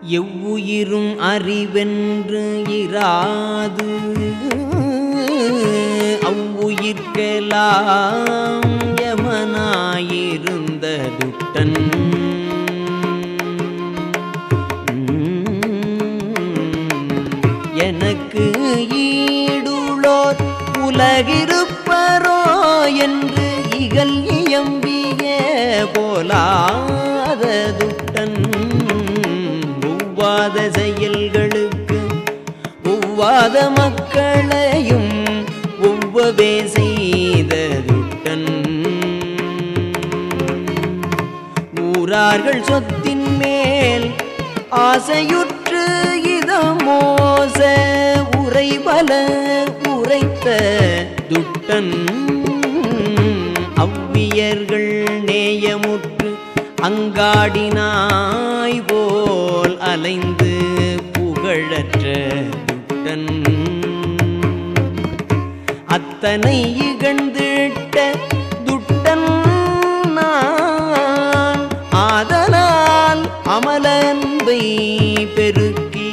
எவ்வுயிரும் அறிவென்று இராது அவ்வுயிர்க்கெல்லாம் யமனாயிருந்த துட்டன் எனக்கு ஈடுளோர் உலகிருப்பரோ என்று இகல் இயம்பிய போலாத துட்டன் ஒவ்வாத செயல்களுக்கு ஒவ்வாத மக்களையும் ஒவ்வவே செய்த துட்டன் ஊரார்கள் சொத்தின் மேல் ஆசையுற்று இதமோச உரைபல உரைத்த துட்டன் அவ்வியர்கள் நேயமுற்று அங்காடினாய் போல் அலைந்து புகழற்ற துட்டன் அத்தனை இகழ்ந்திட்ட துட்டன் நான் ஆதலால் அமலன்பை பெருக்கி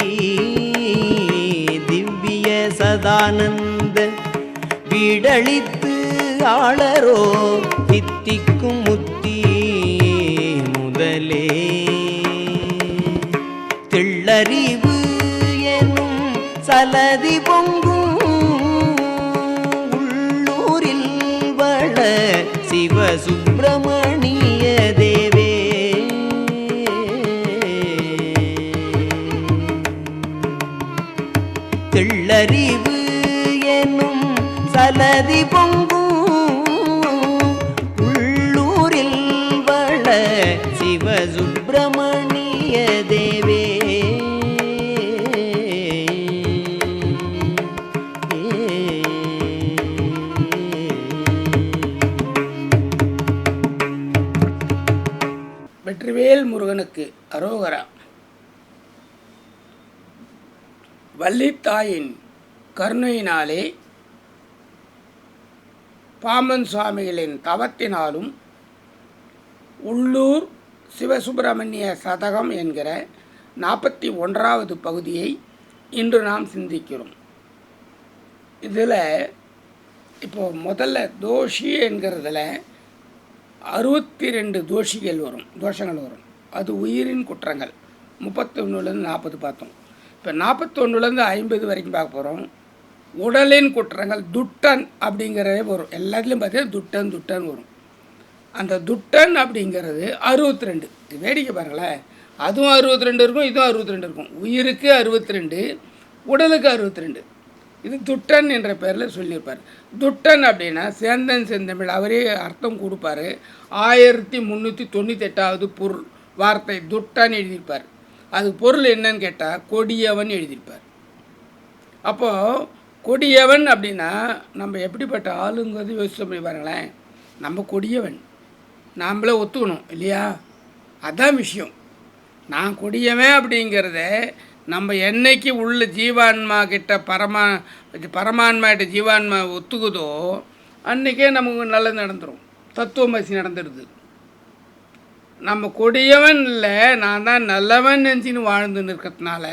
திவ்ய சதானந்த வீடளித்து ஆளரோ தித்திக்கும் முத்தி முதலே தெள்ளறிவு எனும் சலதி பொங்கும் உள்ளூரில் வள சிவசுப்பிரமணிய தேவே தெள்ளறிவு எனும் சலதி பொங்கும் உள்ளூரில் வள சிவசுப்பிரமணிய தேவே வெற்றிவேல் முருகனுக்கு அரோகரா. வள்ளித்தாயின் கருணையினாலே பாம்பன் சுவாமிகளின் தவத்தினாலும் உள்ளூர் சிவசுப்பிரமணிய சதகம் என்கிற 41வது பகுதியை இன்று நாம் சிந்திக்கிறோம். இதில் இப்போது முதல்ல தோஷி என்கிறதுல 62 தோஷங்கள் வரும். அது உயிரின் குற்றங்கள். 31லேருந்து 40 பார்த்தோம். இப்போ 41லேருந்து 50 வரைக்கும் பார்க்க போகிறோம். உடலின் குற்றங்கள் துட்டன் அப்படிங்கிறதே வரும். எல்லாத்துலேயும் பார்த்தீங்கன்னா துட்டன் வரும். அந்த துட்டன் அப்படிங்கிறது 62. வேடிக்கை பாருங்களேன், அதுவும் 62 இருக்கும், இதுவும் 62 இருக்கும். உயிருக்கு 62, உடலுக்கு 62. இது துட்டன் என்ற பேரில் சொல்லியிருப்பார். துட்டன் அப்படின்னா சேந்தன் செந்தமிழ் அவரே அர்த்தம் கொடுப்பார். 1398வது பொருள் வார்த்தை துட்டன் எழுதியிருப்பார். அது பொருள் என்னன்னு கேட்டால் கொடியவன் எழுதியிருப்பார். அப்போது கொடியவன் அப்படின்னா நம்ம எப்படிப்பட்ட ஆளுங்கிறது யோசிச்சு பண்ணி பாருங்களேன். நம்ம கொடியவன், நாம்ளே ஒத்துக்கணும் இல்லையா? அதான் விஷயம். நான் கொடியவன் அப்படிங்கிறத நம்ம என்னைக்கு உள்ள ஜீவான்மா கிட்ட பரமான்மா கிட்ட ஜீவான்மா ஒத்துக்குதோ அன்றைக்கே நமக்கு நல்லது நடந்துடும். தத்துவமசி நடந்துடுது. நம்ம கொடியவன் இல்லை, நான் தான் நல்லவன் நினச்சின்னு வாழ்ந்துன்னு இருக்கிறதுனால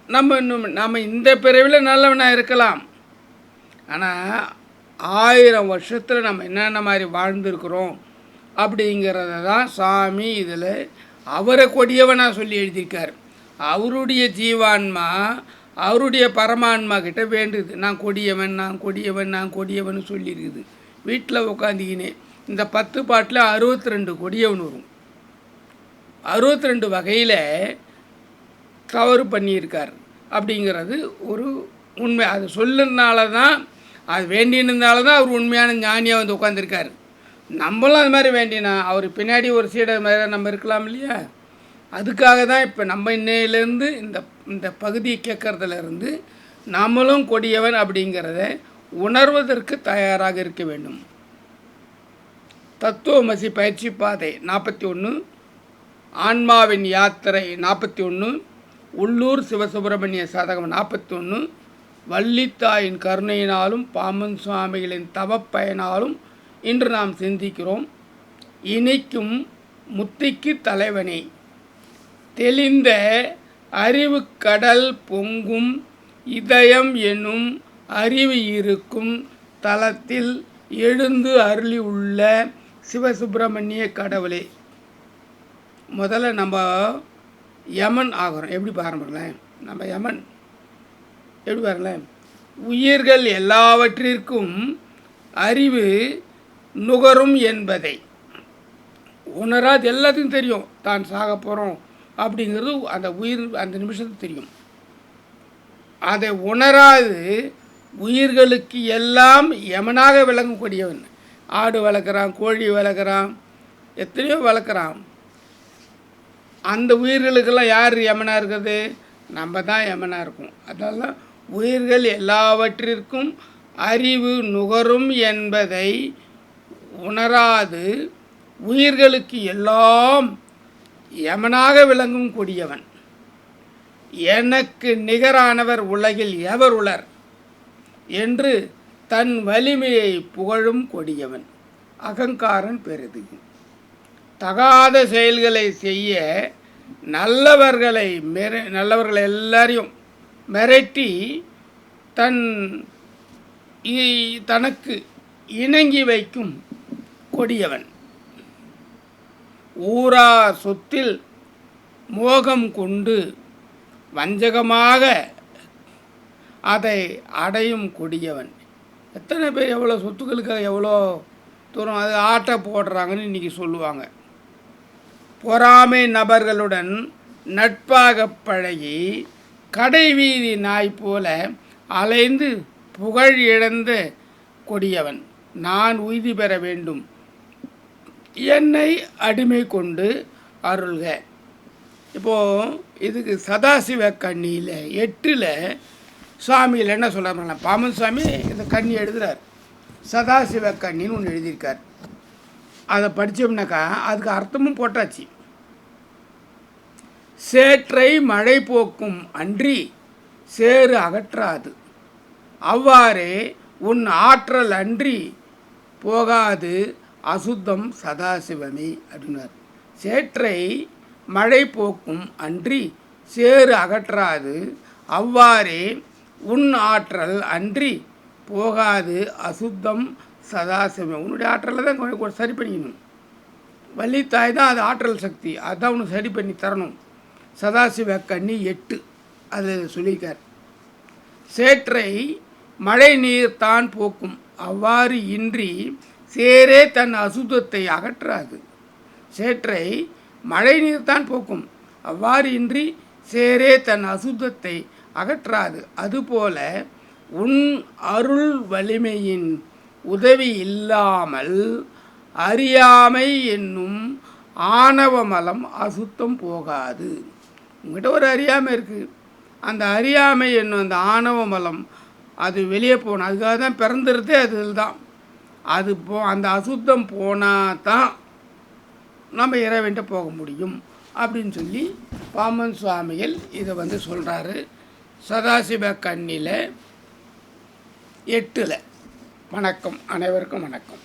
நம்ம இந்த பிறவியில் நல்லவனாக இருக்கலாம். ஆனால் 1000 வருஷத்தில் நம்ம என்னென்ன மாதிரி வாழ்ந்துருக்குறோம் அப்படிங்கிறத தான் சாமி இதில் அவரை கொடியவனாக சொல்லி எழுதியிருக்கார். அவருடைய ஜீவான்மா அவருடைய பரமான்மா கிட்ட வேண்டுது, நான் கொடியவன் சொல்லியிருக்குது. வீட்டில் உட்காந்திக்கினே இந்த 10 பாட்டில் 62 கொடியவன் வரும். 62 வகையில் தவறு பண்ணியிருக்கார் அப்படிங்கிறது ஒரு உண்மை. அது சொல்லுறதுனால தான், அது வேண்டினதுனால தான் அவர் உண்மையான ஞானியாக வந்து உட்காந்துருக்கார். நம்மளும் அது மாதிரி வேண்டினா அவர் பின்னாடி ஒரு சீடர் மாதிரி நம்ம இருக்கலாம் இல்லையா? அதுக்காக தான் இப்போ நம்ம இன்னையிலேருந்து இந்த பகுதியை கேட்குறதுலேருந்து நம்மளும் கொடியவன் அப்படிங்கிறத உணர்வதற்கு தயாராக இருக்க வேண்டும். தத்துவமசி பயிற்சி பாதை 41, ஆன்மாவின் யாத்திரை 41, உள்ளூர் சிவசுப்பிரமணிய சதகம் 41, வள்ளித்தாயின் கருணையினாலும் பாம்பன் சுவாமிகளின் தவப்பயனாலும் இன்று நாம் சிந்திக்கிறோம். இனிக்கும் முத்திக்கு தலைவனே, தெளிந்த அறிவு கடல் பொங்கும் இதயம் என்னும் அறிவு இருக்கும் தலத்தில் எழுந்து அருளி உள்ள சிவசுப்பிரமணிய கடவுளே. முதல்ல நம்ம யமன் ஆகிறோம். எப்படி பாருங்களேன், நம்ம யமன் எப்படி பாருங்களேன், உயிர்கள் எல்லாவற்றிற்கும் அறிவு நுகரும் என்பதை உணராது. எல்லாத்துக்கும் தெரியும் தான் சாக போகிறோம் அப்படிங்கிறது அந்த உயிர் அந்த நிமிஷத்துக்கு தெரியும். அதை உணராது உயிர்களுக்கு எல்லாம் யமனாக விளங்கக்கூடியவன். ஆடு வளர்க்குறான், கோழி வளர்க்குறான், எத்தனையோ வளர்க்குறான். அந்த உயிர்களுக்கெல்லாம் யார் யமனாக இருக்கிறது? நம்ம தான் யமனாக இருக்கும். அதனால உயிர்கள் எல்லாவற்றிற்கும் அறிவு நுகரும் என்பதை உணராது உயிர்களுக்கு எல்லாம் யமனாக விளங்கும் கொடியவன். எனக்கு நிகரானவர் உலகில் எவர் உளர் என்று தன் வலிமையை புகழும் கொடியவன். அகங்காரன் பெரிது. தகாத செயல்களை செய்ய நல்லவர்களை எல்லாரையும் மிரட்டி தனக்கு இணங்கி வைக்கும் கொடியவன். ஊரா சொத்தில் மோகம் கொண்டு வஞ்சகமாக அதை அடையும் கொடியவன். எத்தனை பேர் எவ்வளோ சொத்துக்களுக்காக எவ்வளோ தூரம் அது ஆட்டை போடுறாங்கன்னு இன்றைக்கி சொல்லுவாங்க. பொறாமை நபர்களுடன் நட்பாக பழகி கடை வீதி நாய் போல அலைந்து புகழ் இழந்த கொடியவன். நான் உய்தி பெற வேண்டும், என்னை அடிமை கொண்டு அருள்க. இப்போது இதுக்கு சதாசிவ கண்ணியில் 8 சுவாமியில் என்ன சொல்கிறாங்க, பாமன் சுவாமி இந்த கண்ணி எழுதுகிறார். சதாசிவ கண்ணின்னு ஒன்று எழுதியிருக்கார். அதை படித்தோம்னாக்கா அதுக்கு அர்த்தமும் போட்டாச்சு. சேற்றை மழை போக்கும் அன்றி சேறு அகற்றாது, அவ்வாறே உன் ஆற்றல் அன்றி போகாது அசுத்தம் சதாசிவமே அப்படின்னார். சேற்றை மழை போக்கும் அன்றி சேறு அகற்றாது, அவ்வாறே உன் ஆற்றல் அன்றி போகாது அசுத்தம் சதாசிவம். உன்னுடைய ஆற்றலை தான் சரி பண்ணிக்கணும். வள்ளித்தாய் தான் அது ஆற்றல் சக்தி, அதுதான் உனக்கு சரி பண்ணி தரணும். சதாசிவ கண்ணி 8 அதில் சொல்லியிருக்கார். சேற்றை மழை நீர் தான் போக்கும், அவ்வாறு இன்றி சேரே தன் அசுத்தத்தை அகற்றாது. சேற்றை மழை நீர் தான் போக்கும், அவ்வாறு இன்றி சேரே தன் அசுத்தத்தை அகற்றாது. அதுபோல உன் அருள் வலிமையின் உதவி இல்லாமல் அறியாமை என்னும் ஆணவமலம் அசுத்தம் போகாது. உங்கள்கிட்ட ஒரு அறியாமை இருக்குது, அந்த அறியாமை என்னும் அந்த ஆணவமலம் அது வெளியே போகணும். அதுக்காக தான் பிறந்துருதே அதில் தான். அது அந்த அசுத்தம் போனால் தான் நம்ம இறைவன்ட்ட போக முடியும் அப்படின்னு சொல்லி பாமன் சுவாமிகள் இதை சொல்கிறாரு. சதாசிவ கண்ணியில் 8. வணக்கம், அனைவருக்கும் வணக்கம்.